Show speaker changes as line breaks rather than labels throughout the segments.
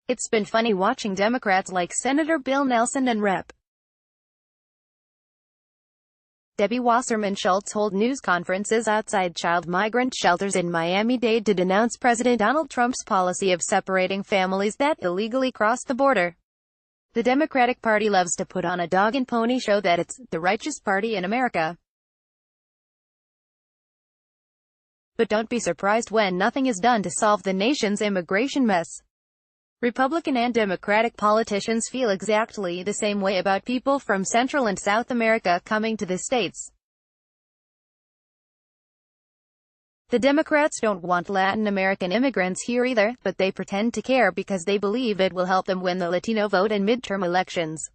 It's been funny watching Democrats like Senator Bill Nelson and Rep. Debbie Wasserman Schultz hold news conferences outside child migrant shelters in Miami-Dade to denounce President Donald Trump's policy of separating families that illegally cross the border. The Democratic Party loves to put on a dog and pony show that it's the righteous party in America. But don't be surprised when nothing is done to solve the nation's immigration mess. Republican and Democratic politicians feel exactly the same way about people from Central and South America coming to the States. The Democrats don't want Latin American immigrants here either, but they pretend to care because they believe it will help them win the Latino vote in midterm elections.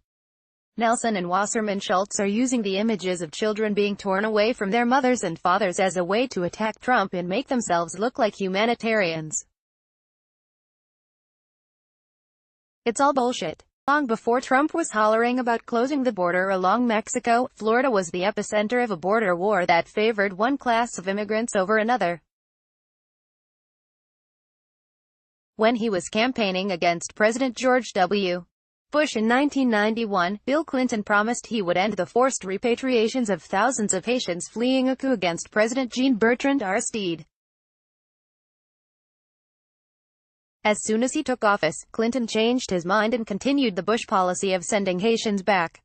Nelson and Wasserman Schultz are using the images of children being torn away from their mothers and fathers as a way to attack Trump and make themselves look like humanitarians. It's all bullshit. Long before Trump was hollering about closing the border along Mexico, Florida was the epicenter of a border war that favored one class of immigrants over another. When he was campaigning against President George W. Bush in 1991, Bill Clinton promised he would end the forced repatriations of thousands of Haitians fleeing a coup against President Jean-Bertrand Aristide. As soon as he took office, Clinton changed his mind and continued the Bush policy of sending Haitians back.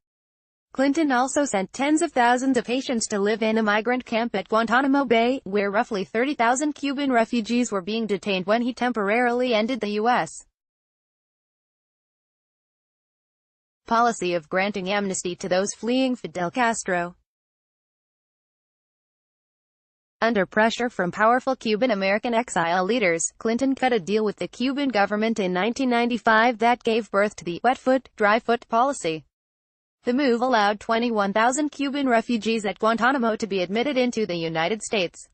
Clinton also sent tens of thousands of Haitians to live in a migrant camp at Guantanamo Bay, where roughly 30,000 Cuban refugees were being detained when he temporarily ended the U.S. policy of granting amnesty to those fleeing Fidel Castro. Under pressure from powerful Cuban-American exile leaders, Clinton cut a deal with the Cuban government in 1995 that gave birth to the wet foot, dry foot policy. The move allowed 21,000 Cuban refugees at Guantanamo to be admitted into the United States.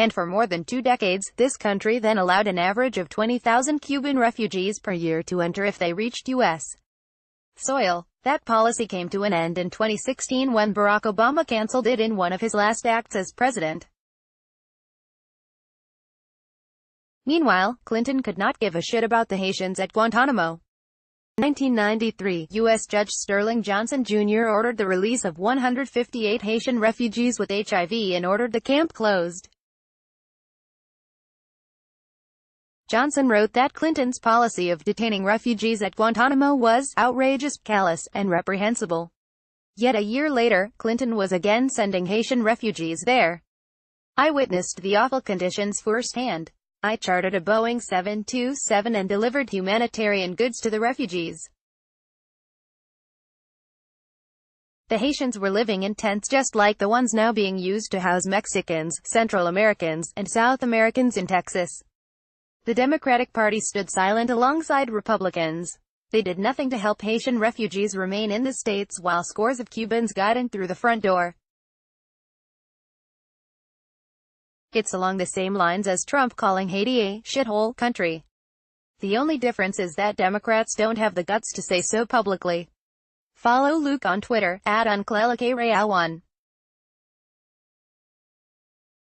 And for more than 2 decades, this country then allowed an average of 20,000 Cuban refugees per year to enter if they reached U.S. soil. That policy came to an end in 2016 when Barack Obama canceled it in one of his last acts as president. Meanwhile, Clinton could not give a shit about the Haitians at Guantanamo. In 1993, U.S. Judge Sterling Johnson Jr. ordered the release of 158 Haitian refugees with HIV and ordered the camp closed. Johnson wrote that Clinton's policy of detaining refugees at Guantanamo was outrageous, callous, and reprehensible. Yet a year later, Clinton was again sending Haitian refugees there. I witnessed the awful conditions firsthand. I chartered a Boeing 727 and delivered humanitarian goods to the refugees. The Haitians were living in tents just like the ones now being used to house Mexicans, Central Americans, and South Americans in Texas. The Democratic Party stood silent alongside Republicans. They did nothing to help Haitian refugees remain in the States while scores of Cubans got in through the front door. It's along the same lines as Trump calling Haiti a shithole country. The only difference is that Democrats don't have the guts to say so publicly. Follow Luke on Twitter, @UnclelaKRail1.